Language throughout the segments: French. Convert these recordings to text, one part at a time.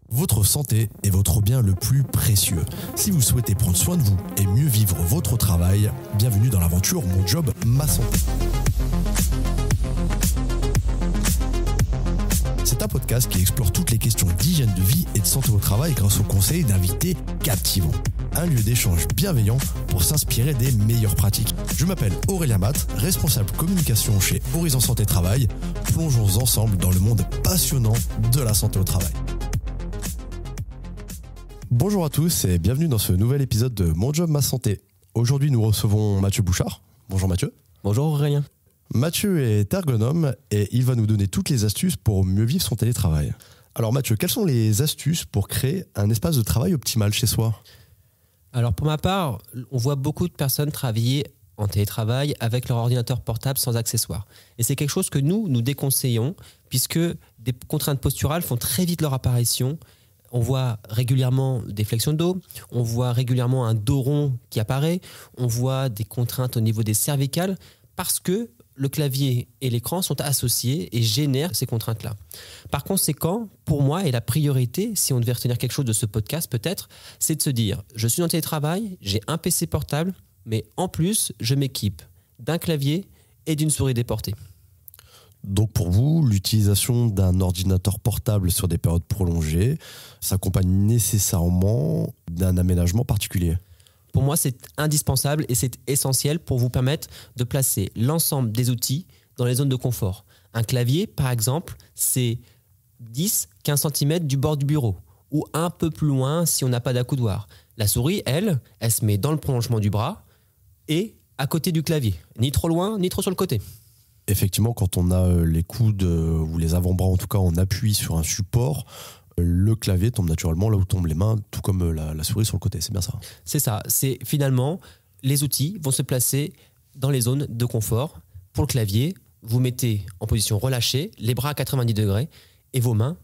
Votre santé est votre bien le plus précieux. Si vous souhaitez prendre soin de vous et mieux vivre votre travail, bienvenue dans l'aventure Mon Job, Ma Santé. C'est un podcast qui explore toutes les questions d'hygiène de vie et de santé au travail grâce aux conseils d'invités captivants. Un lieu d'échange bienveillant pour s'inspirer des meilleures pratiques. Je m'appelle Aurélien Matt, responsable communication chez Horizon Santé Travail. Plongeons ensemble dans le monde passionnant de la santé au travail. Bonjour à tous et bienvenue dans ce nouvel épisode de Mon Job, Ma Santé. Aujourd'hui, nous recevons Mathieu Bouchard. Bonjour Mathieu. Bonjour Aurélien. Mathieu est ergonome et il va nous donner toutes les astuces pour mieux vivre son télétravail. Alors Mathieu, quelles sont les astuces pour créer un espace de travail optimal chez soi ? Alors pour ma part, on voit beaucoup de personnes travailler en télétravail avec leur ordinateur portable sans accessoires. Et c'est quelque chose que nous déconseillons puisque des contraintes posturales font très vite leur apparition. On voit régulièrement des flexions de dos, on voit régulièrement un dos rond qui apparaît, on voit des contraintes au niveau des cervicales parce que le clavier et l'écran sont associés et génèrent ces contraintes-là. Par conséquent, pour moi, et la priorité, si on devait retenir quelque chose de ce podcast peut-être, c'est de se dire, je suis en télétravail, j'ai un PC portable, mais en plus, je m'équipe d'un clavier et d'une souris déportée. Donc pour vous, l'utilisation d'un ordinateur portable sur des périodes prolongées s'accompagne nécessairement d'un aménagement particulier. Pour moi, c'est indispensable et c'est essentiel pour vous permettre de placer l'ensemble des outils dans les zones de confort. Un clavier, par exemple, c'est 10-15 cm du bord du bureau ou un peu plus loin si on n'a pas d'accoudoir. La souris, elle se met dans le prolongement du bras et à côté du clavier. Ni trop loin, ni trop sur le côté. Effectivement, quand on a les coudes ou les avant-bras, en tout cas, en appui sur un support, le clavier tombe naturellement là où tombent les mains, tout comme la souris sur le côté. C'est bien ça. C'est ça. C'est finalement, les outils vont se placer dans les zones de confort. Pour le clavier, vous mettez en position relâchée, les bras à 90 degrés, et vos mains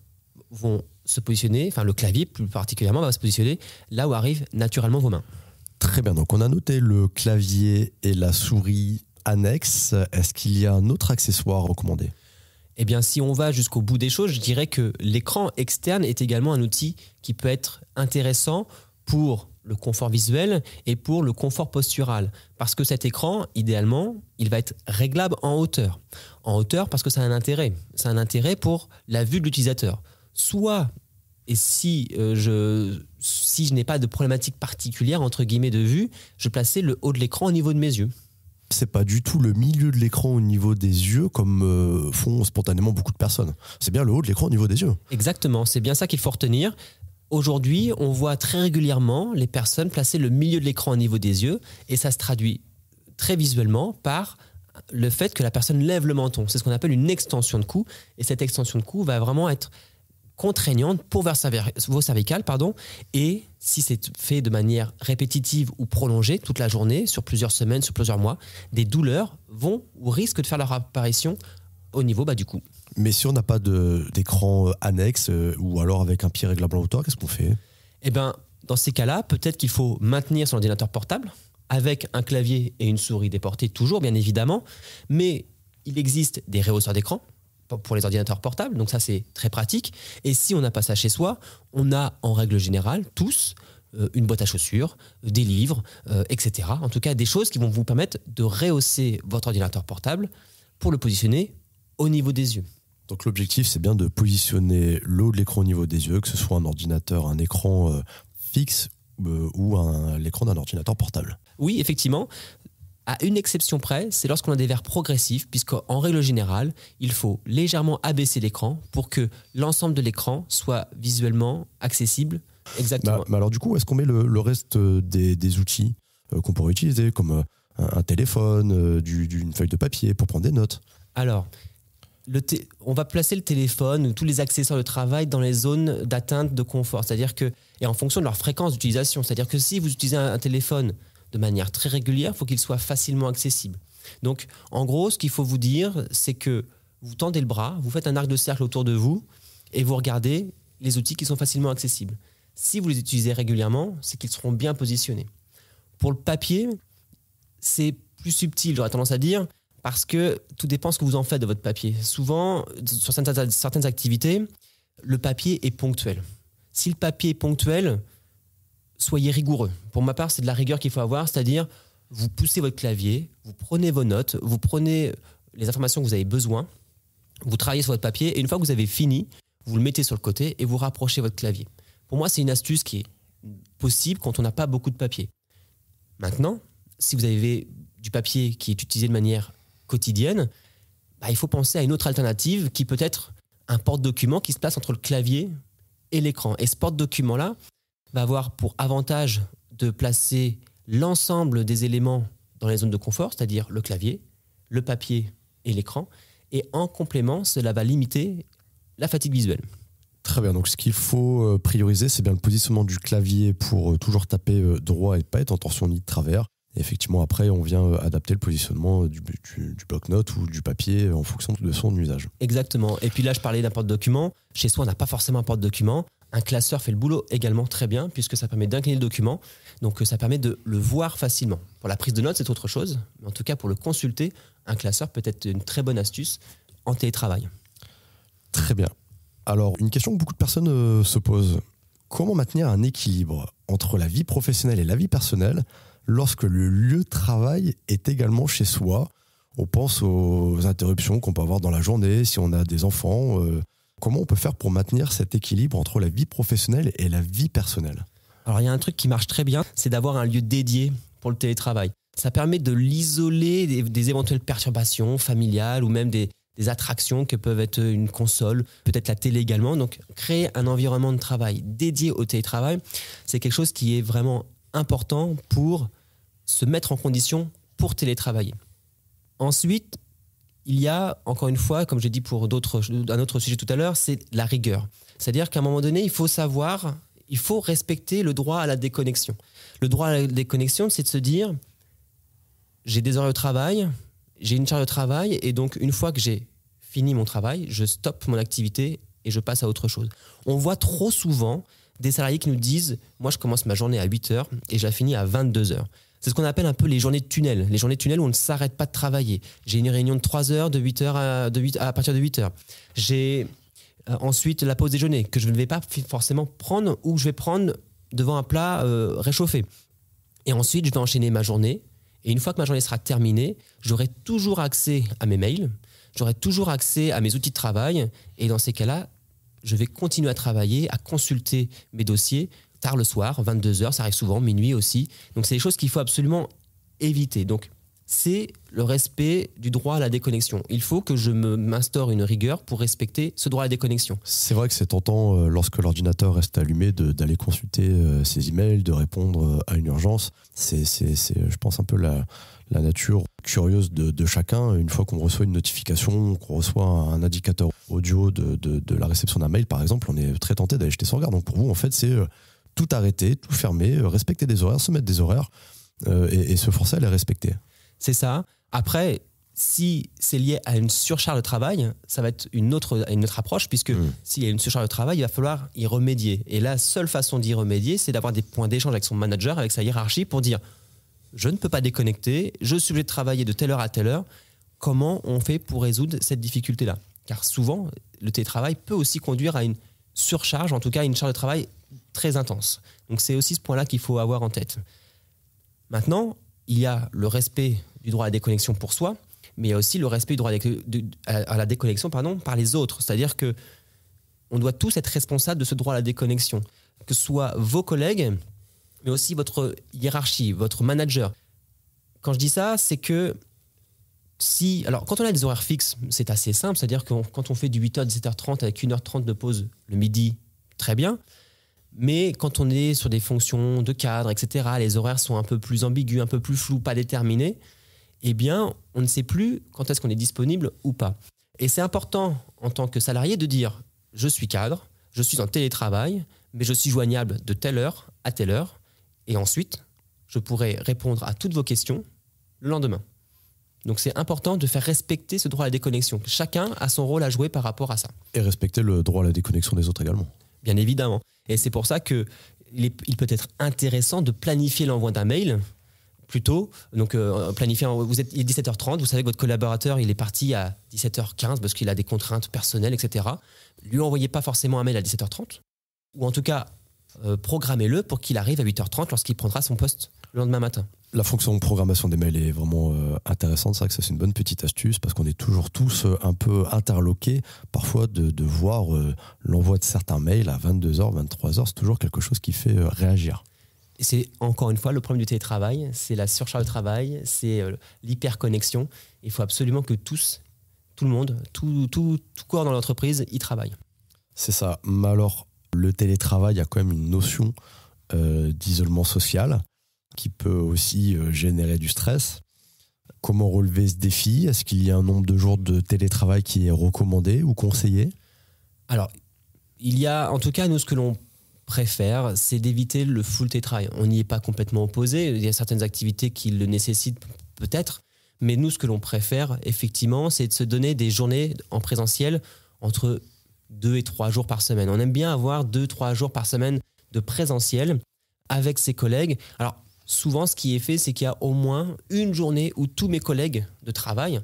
vont se positionner, enfin le clavier plus particulièrement va se positionner là où arrivent naturellement vos mains. Très bien. Donc on a noté le clavier et la souris annexe. Est-ce qu'il y a un autre accessoire recommandé ? Eh bien, si on va jusqu'au bout des choses, je dirais que l'écran externe est également un outil qui peut être intéressant pour le confort visuel et pour le confort postural. Parce que cet écran, idéalement, il va être réglable en hauteur. En hauteur parce que ça a un intérêt. C'est un intérêt pour la vue de l'utilisateur. Soit, et si je n'ai pas de problématique particulière, entre guillemets, de vue, je plaçais le haut de l'écran au niveau de mes yeux. C'est pas du tout le milieu de l'écran au niveau des yeux comme font spontanément beaucoup de personnes. C'est bien le haut de l'écran au niveau des yeux. Exactement, c'est bien ça qu'il faut retenir. Aujourd'hui, on voit très régulièrement les personnes placer le milieu de l'écran au niveau des yeux et ça se traduit très visuellement par le fait que la personne lève le menton. C'est ce qu'on appelle une extension de cou et cette extension de cou va vraiment être contraignante pour vos cervicales, et si c'est fait de manière répétitive ou prolongée toute la journée, sur plusieurs semaines, sur plusieurs mois, des douleurs vont ou risquent de faire leur apparition au niveau du cou. Mais si on n'a pas d'écran annexe ou alors avec un pied réglable en hauteur, qu'est-ce qu'on fait ? Eh bien, dans ces cas-là, peut-être qu'il faut maintenir son ordinateur portable avec un clavier et une souris déportée, toujours bien évidemment, mais il existe des rehausseurs d'écran pour les ordinateurs portables, donc ça c'est très pratique. Et si on n'a pas ça chez soi, on a en règle générale tous une boîte à chaussures, des livres, etc. En tout cas, des choses qui vont vous permettre de rehausser votre ordinateur portable pour le positionner au niveau des yeux. Donc l'objectif, c'est bien de positionner le haut de l'écran au niveau des yeux, que ce soit un ordinateur, un écran fixe ou l'écran d'un ordinateur portable. Oui, effectivement. À une exception près, c'est lorsqu'on a des verres progressifs, puisqu'en règle générale, il faut légèrement abaisser l'écran pour que l'ensemble de l'écran soit visuellement accessible. Exactement. Mais alors du coup, est-ce qu'on met le reste des outils qu'on pourrait utiliser, comme un téléphone, une feuille de papier pour prendre des notes ? Alors, on va placer le téléphone ou tous les accessoires de travail dans les zones d'atteinte de confort, c'est-à-dire que, et en fonction de leur fréquence d'utilisation, c'est-à-dire que si vous utilisez un téléphone de manière très régulière, il faut qu'il soit facilement accessible. Donc, en gros, ce qu'il faut vous dire, c'est que vous tendez le bras, vous faites un arc de cercle autour de vous et vous regardez les outils qui sont facilement accessibles. Si vous les utilisez régulièrement, c'est qu'ils seront bien positionnés. Pour le papier, c'est plus subtil, j'aurais tendance à dire, parce que tout dépend ce que vous en faites de votre papier. Souvent, sur certaines activités, le papier est ponctuel. Si le papier est ponctuel, soyez rigoureux. Pour ma part, c'est de la rigueur qu'il faut avoir, c'est-à-dire vous poussez votre clavier, vous prenez vos notes, vous prenez les informations que vous avez besoin, vous travaillez sur votre papier et une fois que vous avez fini, vous le mettez sur le côté et vous rapprochez votre clavier. Pour moi, c'est une astuce qui est possible quand on n'a pas beaucoup de papier. Maintenant, si vous avez du papier qui est utilisé de manière quotidienne, il faut penser à une autre alternative qui peut être un porte-document qui se place entre le clavier et l'écran. Et ce porte-document-là va avoir pour avantage de placer l'ensemble des éléments dans les zones de confort, c'est-à-dire le clavier, le papier et l'écran. Et en complément, cela va limiter la fatigue visuelle. Très bien, donc ce qu'il faut prioriser, c'est bien le positionnement du clavier pour toujours taper droit et pas être en torsion ni de travers. Et effectivement, après, on vient adapter le positionnement du bloc-notes ou du papier en fonction de son usage. Exactement. Et puis là, je parlais d'un porte-document. Chez soi, on n'a pas forcément un porte-document. Un classeur fait le boulot également très bien puisque ça permet d'incliner le document. Donc, ça permet de le voir facilement. Pour la prise de notes, c'est autre chose. Mais en tout cas, pour le consulter, un classeur peut être une très bonne astuce en télétravail. Très bien. Alors, une question que beaucoup de personnes se posent. Comment maintenir un équilibre entre la vie professionnelle et la vie personnelle lorsque le lieu de travail est également chez soi? On pense aux interruptions qu'on peut avoir dans la journée, si on a des enfants. Comment on peut faire pour maintenir cet équilibre entre la vie professionnelle et la vie personnelle? Alors, il y a un truc qui marche très bien, c'est d'avoir un lieu dédié pour le télétravail. Ça permet de l'isoler des éventuelles perturbations familiales ou même des attractions que peuvent être une console, peut-être la télé également. Donc, créer un environnement de travail dédié au télétravail, c'est quelque chose qui est vraiment important pour se mettre en condition pour télétravailler. Ensuite, il y a, encore une fois, comme j'ai dit pour un autre sujet tout à l'heure, c'est la rigueur. C'est-à-dire qu'à un moment donné, il faut respecter le droit à la déconnexion. Le droit à la déconnexion, c'est de se dire, j'ai des heures de travail, j'ai une charge de travail, et donc une fois que j'ai fini mon travail, je stoppe mon activité et je passe à autre chose. On voit trop souvent des salariés qui nous disent « Moi, je commence ma journée à 8h et je la finis à 22h ». C'est ce qu'on appelle un peu les journées de tunnel. Les journées de tunnel où on ne s'arrête pas de travailler. J'ai une réunion de 3 heures, de 8h à partir de 8h. J'ai ensuite la pause déjeuner que je ne vais pas forcément prendre ou que je vais prendre devant un plat réchauffé. Et ensuite, je vais enchaîner ma journée. Et une fois que ma journée sera terminée, j'aurai toujours accès à mes mails, j'aurai toujours accès à mes outils de travail. Et dans ces cas-là, je vais continuer à travailler, à consulter mes dossiers tard le soir, 22h, ça arrive souvent, minuit aussi. Donc, c'est des choses qu'il faut absolument éviter. Donc, c'est le respect du droit à la déconnexion. Il faut que je m'instaure une rigueur pour respecter ce droit à la déconnexion. C'est vrai que c'est tentant, lorsque l'ordinateur reste allumé, d'aller consulter ses emails, de répondre à une urgence. C'est je pense, un peu la nature curieuse de chacun. Une fois qu'on reçoit une notification, qu'on reçoit un indicateur audio de la réception d'un mail, par exemple, on est très tenté d'aller jeter son regard. Donc pour vous, en fait, c'est tout arrêter, tout fermer, respecter des horaires, se mettre des horaires et se forcer à les respecter. C'est ça. Après, si c'est lié à une surcharge de travail, ça va être une autre approche, puisque s'il y a une surcharge de travail, il va falloir y remédier. Et la seule façon d'y remédier, c'est d'avoir des points d'échange avec son manager, avec sa hiérarchie, pour dire « Je ne peux pas déconnecter, je suis obligé de travailler de telle heure à telle heure. Comment on fait pour résoudre cette difficulté-là » Car souvent, le télétravail peut aussi conduire à une surcharge, en tout cas une charge de travail très intense. Donc c'est aussi ce point-là qu'il faut avoir en tête. Maintenant, il y a le respect du droit à la déconnexion pour soi, mais il y a aussi le respect du droit à la déconnexion par les autres. C'est-à-dire qu'on doit tous être responsables de ce droit à la déconnexion, que ce soit vos collègues, mais aussi votre hiérarchie, votre manager. Quand je dis ça, c'est que alors quand on a des horaires fixes, c'est assez simple, c'est-à-dire que quand on fait du 8h à 17h30 avec 1h30 de pause le midi, très bien. Mais quand on est sur des fonctions de cadre, etc., les horaires sont un peu plus ambigus, un peu plus flous, pas déterminés, eh bien, on ne sait plus quand est-ce qu'on est disponible ou pas. Et c'est important en tant que salarié de dire « je suis cadre, je suis en télétravail, mais je suis joignable de telle heure à telle heure, et ensuite, je pourrai répondre à toutes vos questions le lendemain ». Donc c'est important de faire respecter ce droit à la déconnexion. Chacun a son rôle à jouer par rapport à ça. Et respecter le droit à la déconnexion des autres également. Bien évidemment. Et c'est pour ça qu'il peut être intéressant de planifier l'envoi d'un mail plutôt. Donc, il est 17h30, vous savez que votre collaborateur il est parti à 17h15 parce qu'il a des contraintes personnelles, etc. Lui envoyez pas forcément un mail à 17h30. ou en tout cas programmez-le pour qu'il arrive à 8h30 lorsqu'il prendra son poste le lendemain matin. La fonction de programmation des mails est vraiment intéressante. C'est vrai que ça, c'est une bonne petite astuce parce qu'on est toujours tous un peu interloqués. Parfois, de voir l'envoi de certains mails à 22h, 23h, c'est toujours quelque chose qui fait réagir. Et c'est encore une fois le problème du télétravail, c'est la surcharge de travail, c'est l'hyperconnexion. Il faut absolument que tout le monde, tout corps dans l'entreprise y travaille. C'est ça. Mais alors, le télétravail a quand même une notion d'isolement social qui peut aussi générer du stress. Comment relever ce défi ? Est-ce qu'il y a un nombre de jours de télétravail qui est recommandé ou conseillé ? Alors, il y a, en tout cas, nous, ce que l'on préfère, c'est d'éviter le full télétravail. On n'y est pas complètement opposé. Il y a certaines activités qui le nécessitent peut-être, mais nous, ce que l'on préfère, effectivement, c'est de se donner des journées en présentiel entre 2 et 3 jours par semaine. On aime bien avoir 2-3 jours par semaine de présentiel avec ses collègues. Alors, souvent, ce qui est fait, c'est qu'il y a au moins une journée où tous mes collègues de travail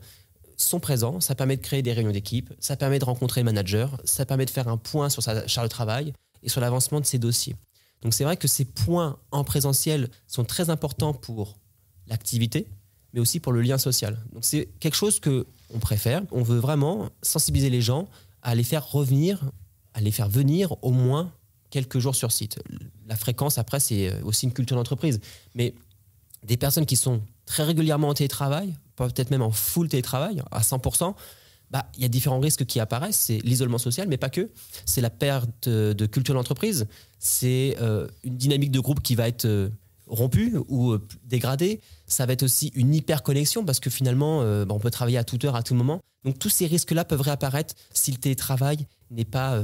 sont présents. Ça permet de créer des réunions d'équipe, ça permet de rencontrer le manager, ça permet de faire un point sur sa charge de travail et sur l'avancement de ses dossiers. Donc c'est vrai que ces points en présentiel sont très importants pour l'activité, mais aussi pour le lien social. Donc c'est quelque chose qu'on préfère. On veut vraiment sensibiliser les gens à les faire revenir, à les faire venir au moins quelques jours sur site. La fréquence, après, c'est aussi une culture d'entreprise. Mais des personnes qui sont très régulièrement en télétravail, peut-être même en full télétravail, à 100%, il y a différents risques qui apparaissent. C'est l'isolement social, mais pas que. C'est la perte de culture d'entreprise. C'est une dynamique de groupe qui va être rompue ou dégradée. Ça va être aussi une hyperconnexion parce que finalement, on peut travailler à toute heure, à tout moment. Donc tous ces risques-là peuvent réapparaître si le télétravail n'est pas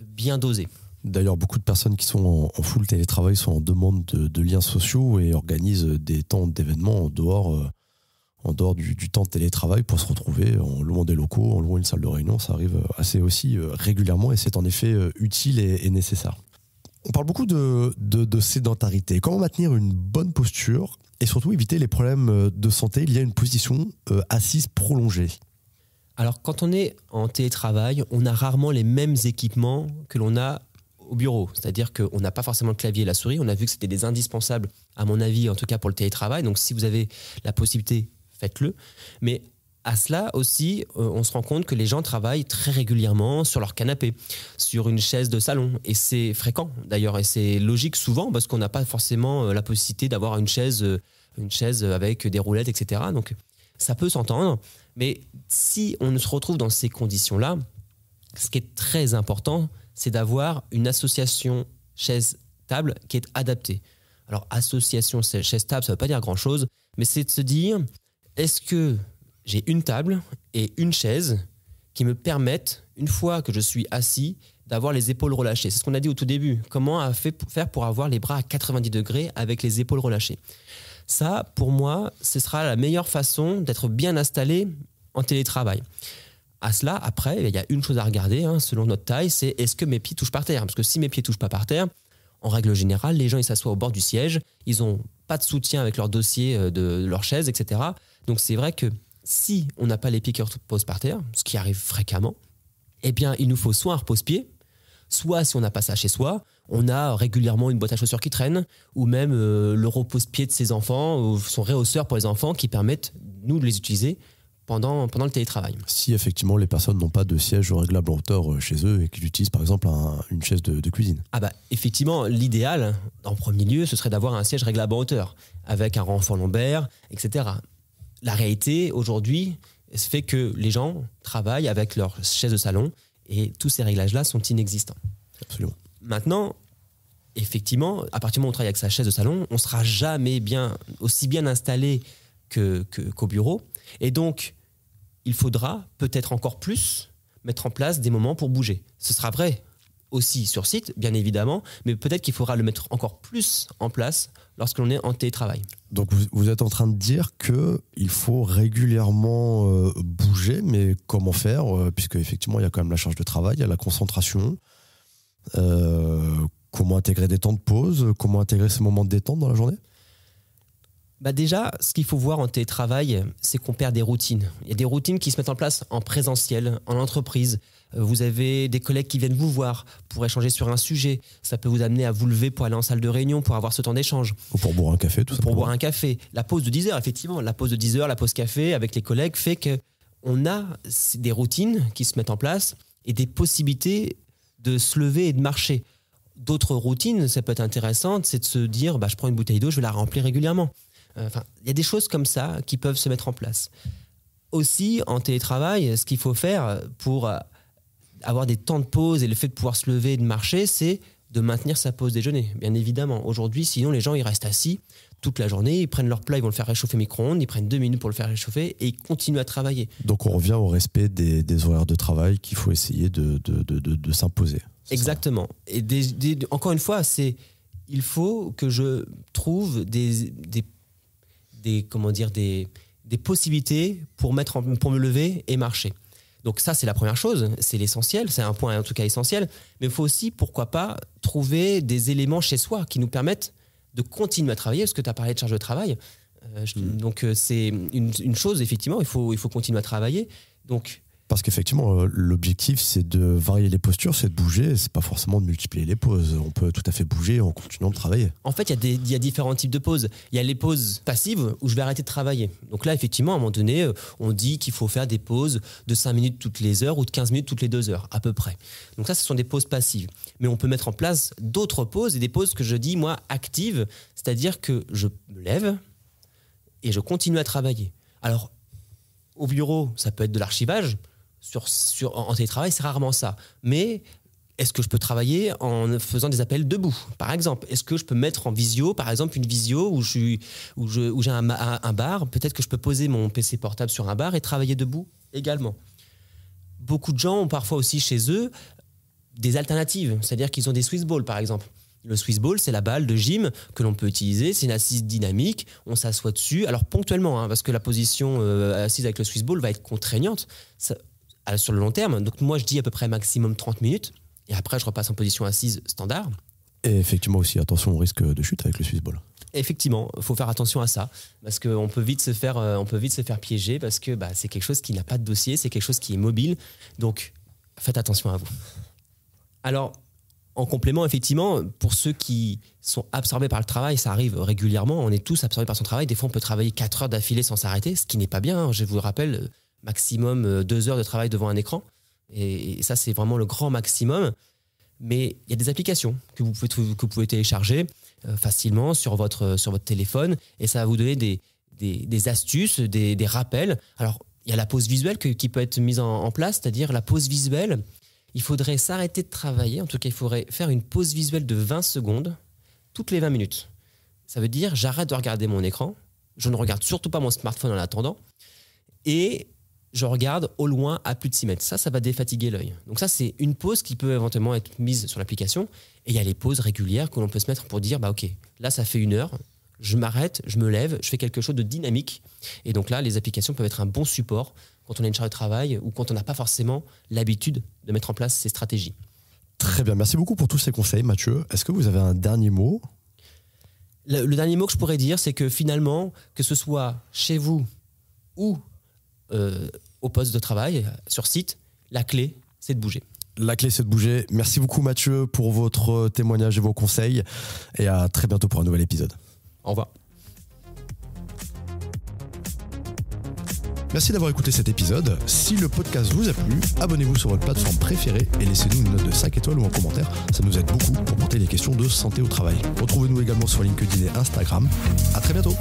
bien dosé. D'ailleurs, beaucoup de personnes qui sont en full télétravail sont en demande de liens sociaux et organisent des temps d'événements en dehors du temps de télétravail pour se retrouver en louant des locaux, en louant une salle de réunion. Ça arrive assez aussi régulièrement et c'est en effet utile et nécessaire. On parle beaucoup de sédentarité. Comment maintenir une bonne posture et surtout éviter les problèmes de santé liés à une position assise prolongée ? Alors, quand on est en télétravail, on a rarement les mêmes équipements que l'on a au bureau. C'est-à-dire qu'on n'a pas forcément le clavier et la souris. On a vu que c'était des indispensables, à mon avis, en tout cas pour le télétravail. Donc, si vous avez la possibilité, faites-le. Mais à cela aussi, on se rend compte que les gens travaillent très régulièrement sur leur canapé, sur une chaise de salon. Et c'est fréquent, d'ailleurs. Et c'est logique souvent parce qu'on n'a pas forcément la possibilité d'avoir une chaise avec des roulettes, etc. Donc, ça peut s'entendre. Mais si on se retrouve dans ces conditions-là, ce qui est très important, c'est d'avoir une association chaise-table qui est adaptée. Alors, association chaise-table, ça ne veut pas dire grand-chose, mais c'est de se dire, est-ce que j'ai une table et une chaise qui me permettent, une fois que je suis assis, d'avoir les épaules relâchées. C'est ce qu'on a dit au tout début. Comment faire pour avoir les bras à 90 degrés avec les épaules relâchées ? Ça, pour moi, ce sera la meilleure façon d'être bien installé en télétravail. À cela, après, il y a une chose à regarder, selon notre taille, c'est est-ce que mes pieds touchent par terre ? Parce que si mes pieds ne touchent pas par terre, en règle générale, les gens ils s'assoient au bord du siège, ils n'ont pas de soutien avec leur dossier de leur chaise, etc. Donc c'est vrai que si on n'a pas les pieds qui reposent par terre, ce qui arrive fréquemment, eh bien il nous faut soit un repose-pied, soit si on n'a pas ça chez soi, on a régulièrement une boîte à chaussures qui traîne, ou même le repose-pied de ses enfants, ou son réhausseur pour les enfants qui permettent, nous, de les utiliser pendant le télétravail. Si effectivement les personnes n'ont pas de siège réglable en hauteur chez eux et qu'ils utilisent par exemple une chaise de cuisine. Effectivement, l'idéal, en premier lieu, ce serait d'avoir un siège réglable en hauteur, avec un renfort lombaire, etc. La réalité, aujourd'hui, fait que les gens travaillent avec leur chaise de salon et tous ces réglages-là sont inexistants. Absolument. Maintenant, effectivement, à partir du moment où on travaille avec sa chaise de salon, on ne sera jamais aussi bien installé qu'au bureau. Et donc, il faudra peut-être encore plus mettre en place des moments pour bouger. Ce sera vrai aussi sur site, bien évidemment, mais peut-être qu'il faudra le mettre encore plus en place lorsque l'on est en télétravail. Donc vous êtes en train de dire qu'il faut régulièrement bouger, mais comment faire puisque effectivement il y a quand même la charge de travail, il y a la concentration. Comment intégrer des temps de pause ? Comment intégrer ces moments de détente dans la journée ? Déjà, ce qu'il faut voir en télétravail, c'est qu'on perd des routines. Il y a des routines qui se mettent en place en présentiel, en entreprise. Vous avez des collègues qui viennent vous voir pour échanger sur un sujet. Ça peut vous amener à vous lever pour aller en salle de réunion, pour avoir ce temps d'échange. Ou pour boire un café, tout simplement. Pour boire un café. La pause de 10 heures, effectivement. La pause de 10 heures, la pause café avec les collègues fait qu'on a des routines qui se mettent en place et des possibilités de se lever et de marcher. D'autres routines, ça peut être intéressant, c'est de se dire je prends une bouteille d'eau, je vais la remplir régulièrement. Il y a des choses comme ça qui peuvent se mettre en place. Aussi, en télétravail, ce qu'il faut faire pour avoir des temps de pause et le fait de pouvoir se lever et de marcher, c'est de maintenir sa pause déjeuner, bien évidemment. Aujourd'hui, sinon, les gens, ils restent assis toute la journée, ils prennent leur plat, ils vont le faire réchauffer au micro-ondes, ils prennent 2 minutes pour le faire réchauffer et ils continuent à travailler. Donc, on revient au respect des horaires de travail qu'il faut essayer de s'imposer. Exactement. Ça. Et encore une fois, il faut que je trouve des possibilités pour me lever et marcher. Donc ça, c'est la première chose, c'est l'essentiel, c'est un point en tout cas essentiel. Mais il faut aussi, pourquoi pas, trouver des éléments chez soi qui nous permettent de continuer à travailler, parce que tu as parlé de charge de travail. Donc c'est une chose, effectivement, il faut continuer à travailler. Donc, parce qu'effectivement, l'objectif, c'est de varier les postures, c'est de bouger, c'est pas forcément de multiplier les pauses. On peut tout à fait bouger en continuant de travailler. En fait, il y a différents types de pauses. Il y a les pauses passives où je vais arrêter de travailler. Donc là, effectivement, à un moment donné, on dit qu'il faut faire des pauses de 5 minutes toutes les heures ou de 15 minutes toutes les 2 heures, à peu près. Donc ça, ce sont des pauses passives. Mais on peut mettre en place d'autres pauses et des pauses que je dis, moi, actives, c'est-à-dire que je me lève et je continue à travailler. Alors, au bureau, ça peut être de l'archivage. En télétravail, c'est rarement ça. Mais est-ce que je peux travailler en faisant des appels debout, par exemple? Est-ce que je peux mettre en visio, par exemple, une visio où j'ai un bar? Peut-être que je peux poser mon PC portable sur un bar et travailler debout également. Beaucoup de gens ont parfois aussi chez eux des alternatives. C'est-à-dire qu'ils ont des Swiss balls, par exemple. Le Swiss ball, c'est la balle de gym que l'on peut utiliser. C'est une assise dynamique. On s'assoit dessus. Alors ponctuellement, parce que la position assise avec le Swiss ball va être contraignante. Sur le long terme. Donc moi, je dis à peu près maximum 30 minutes. Et après, je repasse en position assise standard. Et effectivement aussi, attention au risque de chute avec le Swiss ball. Effectivement, il faut faire attention à ça. Parce qu'on peut vite se faire piéger parce que c'est quelque chose qui n'a pas de dossier, c'est quelque chose qui est mobile. Donc, faites attention à vous. Alors, en complément, effectivement, pour ceux qui sont absorbés par le travail, ça arrive régulièrement. On est tous absorbés par son travail. Des fois, on peut travailler 4 heures d'affilée sans s'arrêter, ce qui n'est pas bien. Je vous le rappelle, maximum 2 heures de travail devant un écran. Et ça, c'est vraiment le grand maximum. Mais il y a des applications que vous pouvez télécharger facilement sur votre téléphone. Et ça va vous donner des astuces, des rappels. Alors, il y a la pause visuelle qui peut être mise en place. C'est-à-dire la pause visuelle, il faudrait s'arrêter de travailler. En tout cas, il faudrait faire une pause visuelle de 20 secondes toutes les 20 minutes. Ça veut dire j'arrête de regarder mon écran. Je ne regarde surtout pas mon smartphone en attendant. Et je regarde au loin à plus de 6 mètres. Ça va défatiguer l'œil. Donc ça, c'est une pause qui peut éventuellement être mise sur l'application. Et il y a les pauses régulières que l'on peut se mettre pour dire, ok, là, ça fait 1 heure. Je m'arrête, je me lève, je fais quelque chose de dynamique. Et donc là, les applications peuvent être un bon support quand on a une charge de travail ou quand on n'a pas forcément l'habitude de mettre en place ces stratégies. Très bien. Merci beaucoup pour tous ces conseils, Mathieu. Est-ce que vous avez un dernier mot ? Le dernier mot que je pourrais dire, c'est que finalement, que ce soit chez vous ou au poste de travail, sur site, la clé, c'est de bouger. La clé, c'est de bouger. Merci beaucoup, Mathieu, pour votre témoignage et vos conseils. Et à très bientôt pour un nouvel épisode. Au revoir. Merci d'avoir écouté cet épisode. Si le podcast vous a plu, abonnez-vous sur votre plateforme préférée et laissez-nous une note de 5 étoiles ou un commentaire. Ça nous aide beaucoup pour porter les questions de santé au travail. Retrouvez-nous également sur LinkedIn et Instagram. À très bientôt.